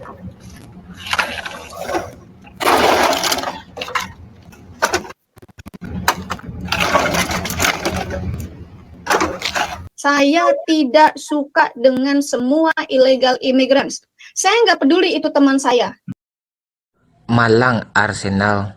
Saya tidak suka dengan semua illegal immigrants. Saya nggak peduli itu teman saya. Malang Arsenal.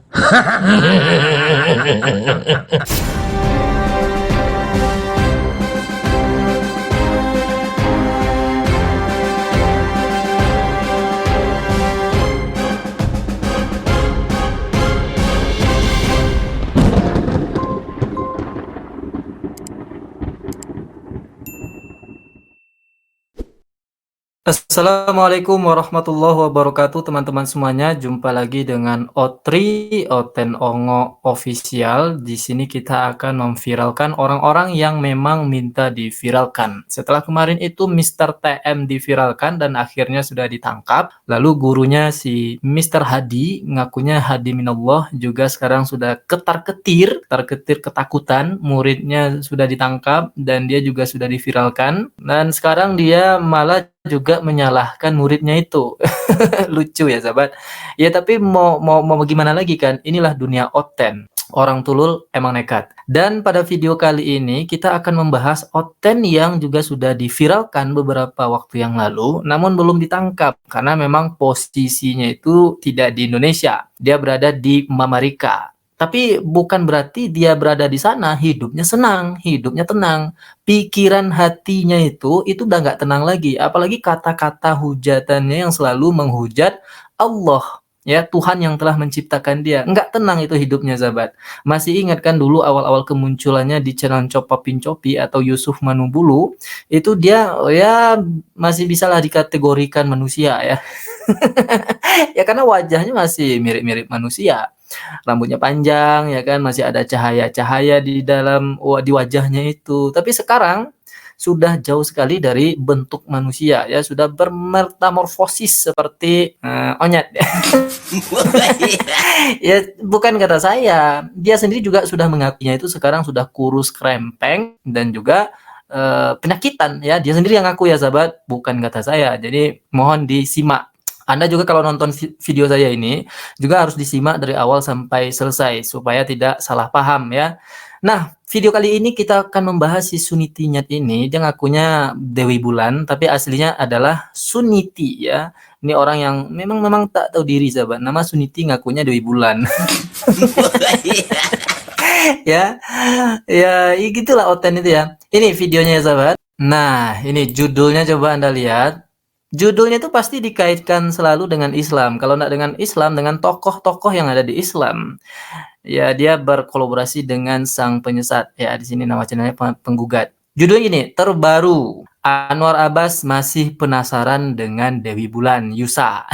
Assalamualaikum warahmatullahi wabarakatuh, teman-teman semuanya. Jumpa lagi dengan Otri Oten Ongo Official. Di sini kita akan memviralkan orang-orang yang memang minta diviralkan. Setelah kemarin itu Mr. TM diviralkan dan akhirnya sudah ditangkap. Lalu gurunya si Mr. Hadi, ngakunya Hadi Minallah, juga sekarang sudah ketar-ketir ketakutan. Muridnya sudah ditangkap dan dia juga sudah diviralkan. Dan sekarang dia malah juga menyalahkan muridnya itu. Lucu ya sahabat. Ya tapi mau gimana lagi kan? Inilah dunia Oten. Orang tulul emang nekat. Dan pada video kali ini kita akan membahas Oten yang juga sudah diviralkan beberapa waktu yang lalu, namun belum ditangkap karena memang posisinya itu tidak di Indonesia. Dia berada di Mamarika. Tapi bukan berarti dia berada di sana hidupnya senang, hidupnya tenang. Pikiran hatinya itu udah nggak tenang lagi. Apalagi kata-kata hujatannya yang selalu menghujat Allah, ya Tuhan yang telah menciptakan dia. Nggak tenang itu hidupnya, sahabat. Masih ingat kan dulu awal-awal kemunculannya di channel Copapin Copi atau Yusuf Manubulu, itu dia ya masih bisalah dikategorikan manusia ya. Ya karena wajahnya masih mirip-mirip manusia. Rambutnya panjang ya kan, masih ada cahaya-cahaya di dalam di wajahnya itu. Tapi sekarang sudah jauh sekali dari bentuk manusia ya, sudah bermetamorfosis seperti onyet. Ya bukan kata saya, dia sendiri juga sudah mengakuinya itu sekarang sudah kurus krempeng dan juga penyakitan ya. Dia sendiri yang ngaku ya sahabat, bukan kata saya. Jadi mohon disimak. Anda juga kalau nonton video saya ini juga harus disimak dari awal sampai selesai supaya tidak salah paham ya. Nah, video kali ini kita akan membahas si Suniti Nyat ini. Dia ngakunya Dewi Bulan tapi aslinya adalah Suniti ya. Ini orang yang memang tak tahu diri sahabat. Nama Suniti ngakunya Dewi Bulan. Ya. Ya, gitulah Oten itu ya. Ini videonya ya sahabat. Nah, ini judulnya coba Anda lihat. Judulnya itu pasti dikaitkan selalu dengan Islam. Kalau nggak dengan Islam, dengan tokoh-tokoh yang ada di Islam. Ya, dia berkolaborasi dengan sang penyesat. Ya, di sini nama channelnya Penggugat. Judulnya ini, terbaru. Anwar Abbas masih penasaran dengan Dewi Bulan Yusa.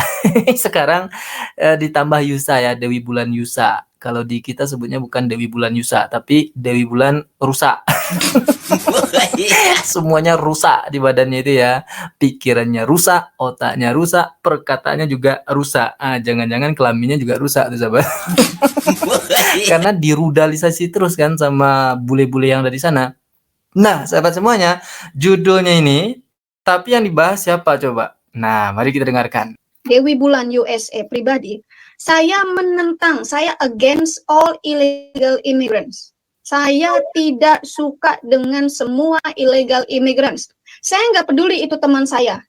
Sekarang ditambah Yusa ya, Dewi Bulan Yusa. Kalau di kita sebutnya bukan Dewi Bulan Yusa, tapi Dewi Bulan rusak. Semuanya rusak di badannya itu ya. Pikirannya rusak, otaknya rusak, perkataannya juga rusak. Jangan-jangan kelaminnya juga rusak tuh sahabat. Karena dirudalisasi terus kan sama bule-bule yang ada di sana. Nah, sahabat semuanya, judulnya ini, tapi yang dibahas siapa coba? Nah, mari kita dengarkan. Dewi Bulan USA pribadi, saya menentang, saya against all illegal immigrants. Saya tidak suka dengan semua illegal immigrants. Saya nggak peduli itu teman saya.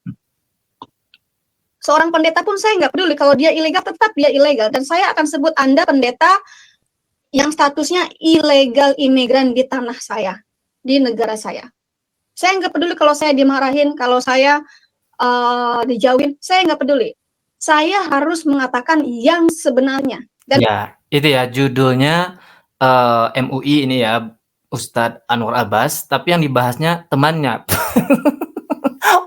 Seorang pendeta pun saya nggak peduli. Kalau dia ilegal, tetap dia ilegal. Dan saya akan sebut Anda pendeta yang statusnya illegal imigran di tanah saya, di negara saya. Saya nggak peduli kalau saya dimarahin, kalau saya dijauhin. Saya nggak peduli. Saya harus mengatakan yang sebenarnya. Dan ya, itu ya judulnya MUI ini ya, Ustadz Anwar Abbas, tapi yang dibahasnya temannya.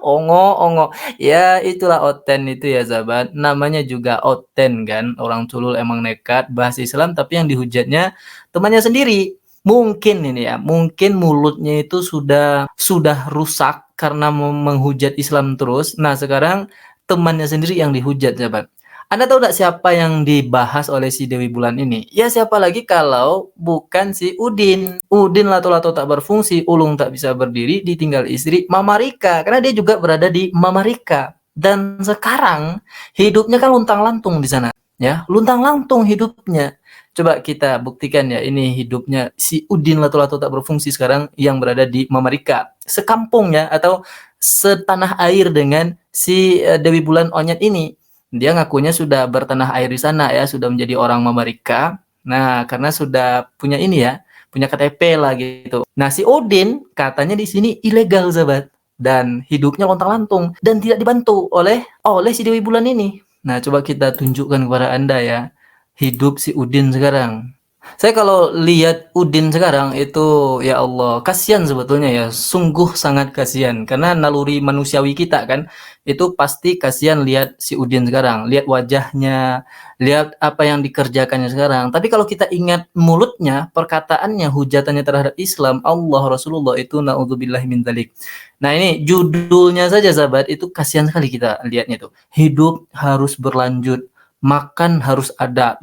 Ongo. Ya itulah Oten itu ya sahabat. Namanya juga Oten kan. Orang culul emang nekat bahas Islam, tapi yang dihujatnya temannya sendiri. Mungkin ini ya, mungkin mulutnya itu sudah rusak karena menghujat Islam terus. Nah sekarang temannya sendiri yang dihujat sahabat. Anda tahu tidak siapa yang dibahas oleh si Dewi Bulan ini? Ya siapa lagi kalau bukan si Udin. Udin lato-lato tak berfungsi, ulung tak bisa berdiri, ditinggal istri Mamarika. Karena dia juga berada di Mamarika. Dan sekarang hidupnya kan luntang-lantung di sana, ya, luntang-lantung hidupnya. Coba kita buktikan ya, ini hidupnya si Udin Lato-Lato tak berfungsi sekarang yang berada di Amerika. Sekampung ya, atau setanah air dengan si Dewi Bulan Onyet ini. Dia ngakunya sudah bertanah air di sana ya, sudah menjadi orang Amerika. Nah, karena sudah punya ini ya, punya KTP lah gitu. Nah, si Udin katanya di sini ilegal, sahabat, dan hidupnya lontang-lantung dan tidak dibantu oleh si Dewi Bulan ini. Nah, coba kita tunjukkan kepada Anda ya, hidup si Udin sekarang. Saya kalau lihat Udin sekarang itu, ya Allah, kasihan sebetulnya ya, sungguh sangat kasihan. Karena naluri manusiawi kita kan, itu pasti kasihan lihat si Udin sekarang, lihat wajahnya, lihat apa yang dikerjakannya sekarang. Tapi kalau kita ingat mulutnya, perkataannya, hujatannya terhadap Islam, Allah, Rasulullah, itu na'udzubillahi min dzalik. Nah, ini judulnya saja sahabat, itu kasihan sekali kita lihatnya itu. Hidup harus berlanjut, makan harus ada.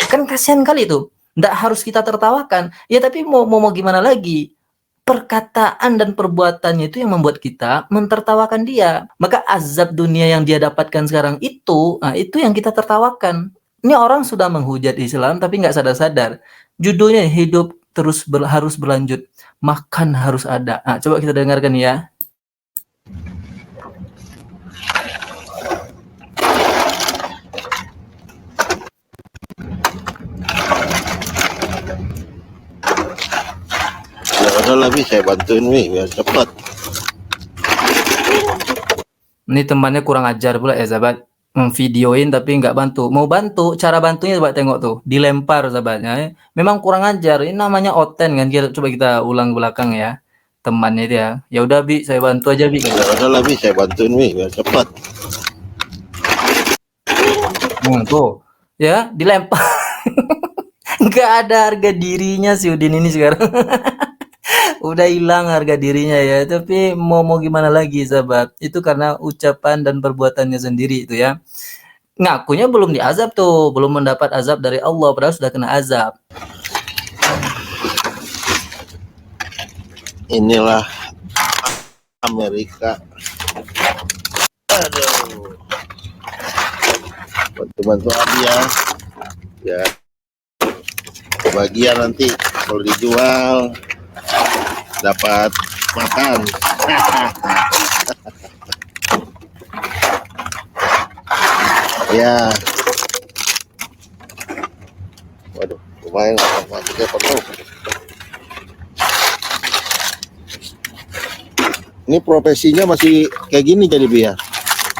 Kan kasihan kali itu. Nggak harus kita tertawakan. Ya tapi mau gimana lagi? Perkataan dan perbuatannya itu yang membuat kita mentertawakan dia. Maka azab dunia yang dia dapatkan sekarang itu, nah itu yang kita tertawakan. Ini orang sudah menghujat Islam tapi nggak sadar-sadar. Judulnya hidup terus harus berlanjut. Makan harus ada. Nah, coba kita dengarkan ya. Ya udahlah Bi, saya bantuin Bi biar cepat. Ini temannya kurang ajar pula ya sahabat, videoin tapi nggak bantu. Mau bantu, cara bantunya coba tengok tuh, dilempar sahabatnya. Memang kurang ajar. Ini namanya Oten kan. Coba kita ulang belakang ya, temannya itu ya. Ya udah Bi, saya bantu aja Bi. Ya udahlah Bi, saya bantuin Bi biar cepat. Tuh ya, dilempar. Nggak ada harga dirinya si Udin ini sekarang. Udah hilang harga dirinya ya, tapi mau gimana lagi sahabat, itu karena ucapan dan perbuatannya sendiri itu ya. Ngakunya belum diazab tuh, belum mendapat azab dari Allah, padahal sudah kena azab. Inilah Amerika. Aduh. Bantu-bantu Abi ya. Ya. Bagian nanti kalau dijual dapat makan. Ya. Waduh, lumayan masuknya penuh. Ini profesinya masih kayak gini jadi Bi ya?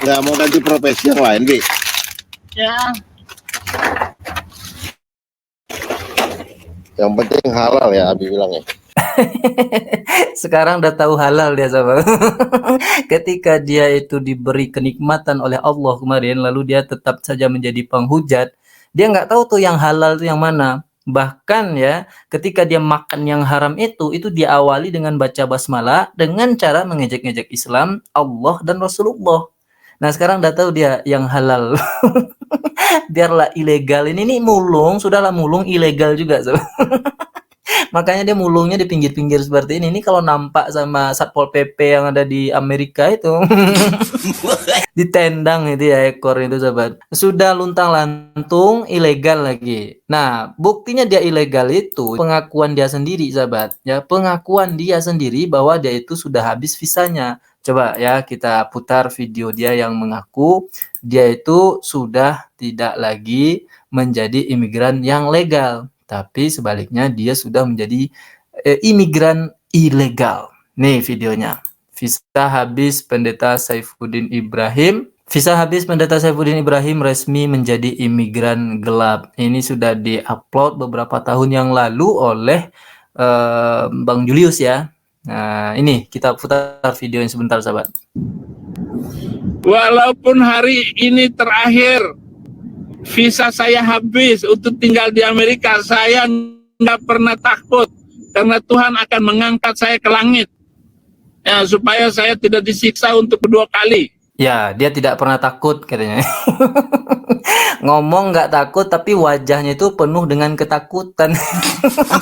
Nggak mau ganti profesi yang lain Bi? Ya, Yang penting halal ya Abi bilang ya. Sekarang udah tahu halal dia sahabat. Ketika dia itu diberi kenikmatan oleh Allah kemarin, lalu dia tetap saja menjadi penghujat, dia nggak tahu tuh yang halal itu yang mana. Bahkan ya, ketika dia makan yang haram itu diawali dengan baca basmalah dengan cara mengejek-ngejek Islam, Allah dan Rasulullah. Nah sekarang udah tahu dia yang halal. Biarlah ilegal ini nih mulung, sudahlah mulung ilegal juga sahabat. Makanya dia mulungnya di pinggir-pinggir seperti ini. Ini kalau nampak sama Satpol PP yang ada di Amerika itu. Ditendang itu ya ekor itu sahabat. Sudah luntang-lantung ilegal lagi. Nah, buktinya dia ilegal itu pengakuan dia sendiri sahabat. Ya, pengakuan dia sendiri bahwa dia itu sudah habis visanya. Coba ya kita putar video dia yang mengaku dia itu sudah tidak lagi menjadi imigran yang legal, tapi sebaliknya dia sudah menjadi imigran ilegal. Nih videonya. Visa habis Pendeta Saifuddin Ibrahim. Visa habis Pendeta Saifuddin Ibrahim resmi menjadi imigran gelap. Ini sudah diupload beberapa tahun yang lalu oleh Bang Julius ya. Nah, ini kita putar videonya sebentar sahabat. walaupun hari ini terakhir visa saya habis untuk tinggal di Amerika, saya nggak pernah takut karena Tuhan akan mengangkat saya ke langit ya, supaya saya tidak disiksa untuk kedua kali. Ya, dia tidak pernah takut katanya. Ngomong nggak takut tapi wajahnya itu penuh dengan ketakutan.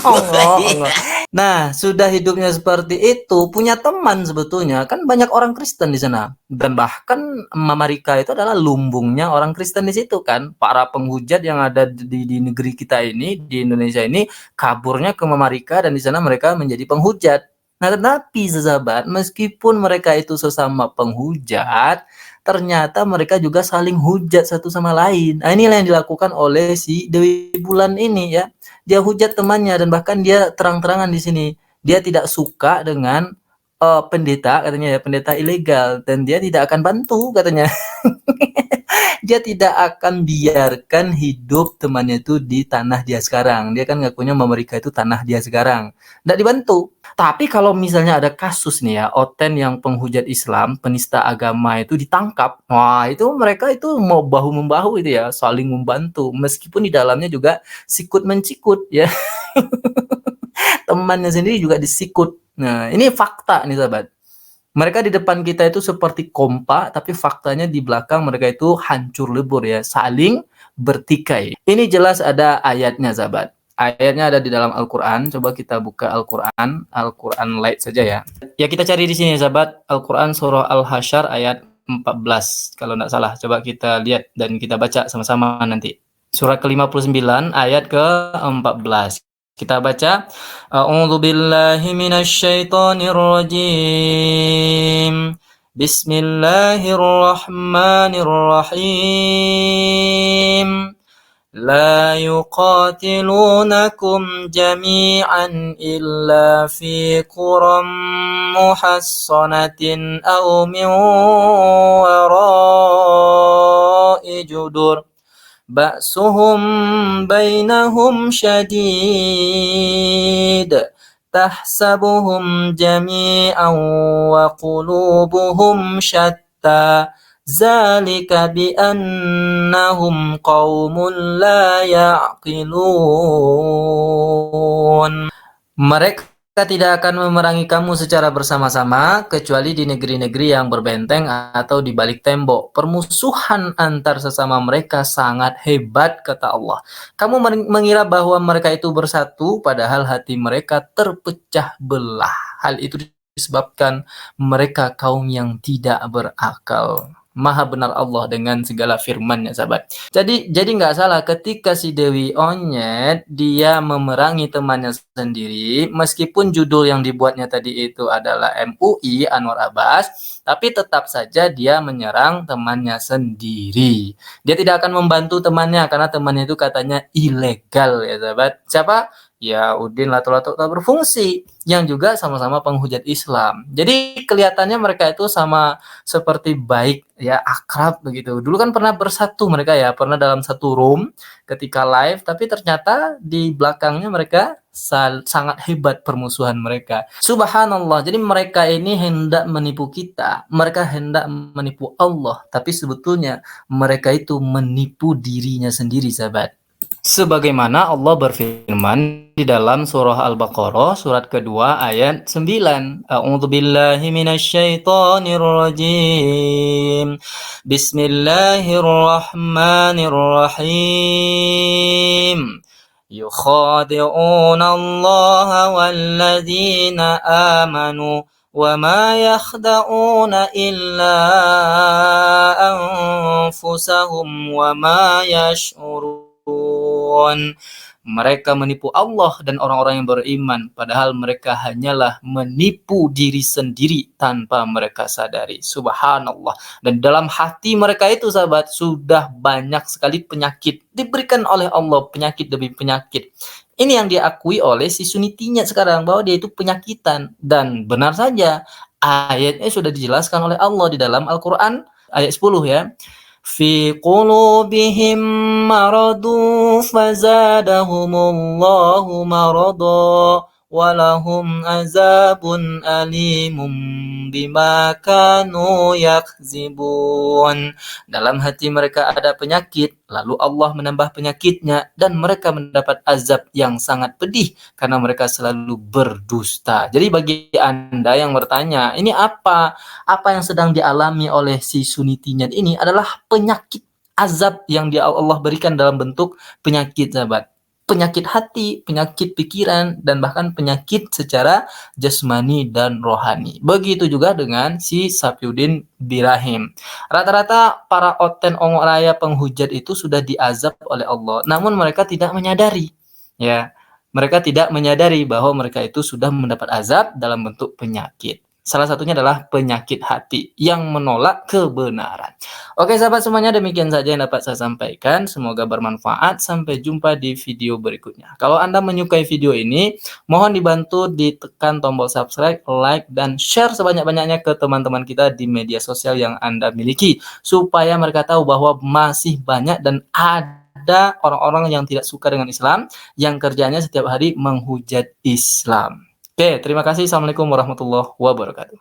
Allah. Nah, sudah hidupnya seperti itu, punya teman sebetulnya kan banyak orang Kristen di sana. Dan bahkan Mama Rika itu adalah lumbungnya orang Kristen di situ kan. Para penghujat yang ada di negeri kita ini, di Indonesia ini, kaburnya ke Mama Rika dan di sana mereka menjadi penghujat. Nah, tetapi sahabat, meskipun mereka itu sesama penghujat, ternyata mereka juga saling hujat satu sama lain. Nah, inilah yang dilakukan oleh si Dewi Bulan ini ya. Dia hujat temannya dan bahkan dia terang-terangan di sini. Dia tidak suka dengan pendeta katanya ya, pendeta ilegal dan dia tidak akan bantu katanya. Dia tidak akan biarkan hidup temannya itu di tanah dia sekarang. Dia kan ngakunya Amerika itu tanah dia sekarang. Tidak dibantu. Tapi kalau misalnya ada kasus nih ya, Oten yang penghujat Islam, penista agama itu ditangkap. Wah, itu mereka itu mau bahu-membahu itu ya, saling membantu. Meskipun di dalamnya juga sikut-mencikut ya. Temannya sendiri juga disikut. Nah, ini fakta nih sahabat. Mereka di depan kita itu seperti kompak, tapi faktanya di belakang mereka itu hancur lebur ya, saling bertikai. Ini jelas ada ayatnya, sahabat. Ayatnya ada di dalam Al-Quran. Coba kita buka Al-Quran, Al-Quran Light saja ya. Ya kita cari di sini, sahabat. Al-Quran surah Al-Hasyr ayat 14. Kalau tidak salah, coba kita lihat dan kita baca sama-sama nanti. Surah ke-59 ayat ke-14. Kita baca, A'udzu billahi minasyaitonir rajim. Bismillahirrahmanirrahim. La yuqatilunakum jami'an illa fi quram muhassanatin aw min wara'i judur. بأسهم بينهم شديد تحسبهم جميعا وقلوبهم شتى ذلك بأنهم قوم لا يعقلون. Mereka tidak akan memerangi kamu secara bersama-sama kecuali di negeri-negeri yang berbenteng atau di balik tembok. Permusuhan antar sesama mereka sangat hebat, kata Allah. Kamu mengira bahwa mereka itu bersatu, padahal hati mereka terpecah belah. Hal itu disebabkan mereka kaum yang tidak berakal. Maha benar Allah dengan segala firman-Nya, sahabat. Jadi nggak salah ketika si Dewi Onyet dia memerangi temannya sendiri, meskipun judul yang dibuatnya tadi itu adalah MUI Anwar Abbas, tapi tetap saja dia menyerang temannya sendiri. Dia tidak akan membantu temannya karena temannya itu katanya ilegal ya, sahabat. Siapa? Ya Udin Lato-Lato tak berfungsi yang juga sama-sama penghujat Islam. Jadi kelihatannya mereka itu sama seperti baik ya, akrab begitu. Dulu kan pernah bersatu mereka ya, pernah dalam satu room ketika live, tapi ternyata di belakangnya mereka sangat hebat permusuhan mereka. Subhanallah. Jadi mereka ini hendak menipu kita, mereka hendak menipu Allah, tapi sebetulnya mereka itu menipu dirinya sendiri, sahabat. Sebagaimana Allah berfirman di dalam surah Al-Baqarah surat kedua ayat 9. A'udzu billahi minasyaitonir rajim. Bismillahirrahmanirrahim. Yukhadi'una Allah walladzina amanu wa ma yakhda'una illa anfusahum wa ma yash'urun. Mereka menipu Allah dan orang-orang yang beriman, padahal mereka hanyalah menipu diri sendiri tanpa mereka sadari. Subhanallah. Dan dalam hati mereka itu, sahabat, sudah banyak sekali penyakit diberikan oleh Allah, penyakit demi penyakit. Ini yang diakui oleh si Sunitinya sekarang, bahwa dia itu penyakitan. Dan benar saja, ayatnya sudah dijelaskan oleh Allah di dalam Al-Quran ayat 10 ya. Fi qulubihim maradu fazadahumullahu marada walahum azabun alimum bima kanu yakzibun. Dalam hati mereka ada penyakit, lalu Allah menambah penyakitnya dan mereka mendapat azab yang sangat pedih karena mereka selalu berdusta. Jadi bagi Anda yang bertanya, ini apa yang sedang dialami oleh si Sunitinya ini adalah penyakit, azab yang Allah berikan dalam bentuk penyakit, sahabat. Penyakit hati, penyakit pikiran, dan bahkan penyakit secara jasmani dan rohani. Begitu juga dengan si Safiuddin Birahim. Rata-rata para Oten Ongo Raya penghujat itu sudah diazab oleh Allah, namun mereka tidak menyadari. Ya, mereka tidak menyadari bahwa mereka itu sudah mendapat azab dalam bentuk penyakit. Salah satunya adalah penyakit hati yang menolak kebenaran. Oke sahabat semuanya, demikian saja yang dapat saya sampaikan. Semoga bermanfaat. Sampai jumpa di video berikutnya. Kalau Anda menyukai video ini, mohon dibantu ditekan tombol subscribe, like, dan share sebanyak-banyaknya ke teman-teman kita di media sosial yang Anda miliki. Supaya mereka tahu bahwa masih banyak dan ada orang-orang yang tidak suka dengan Islam, yang kerjanya setiap hari menghujat Islam. Oke, terima kasih. Assalamualaikum warahmatullahi wabarakatuh.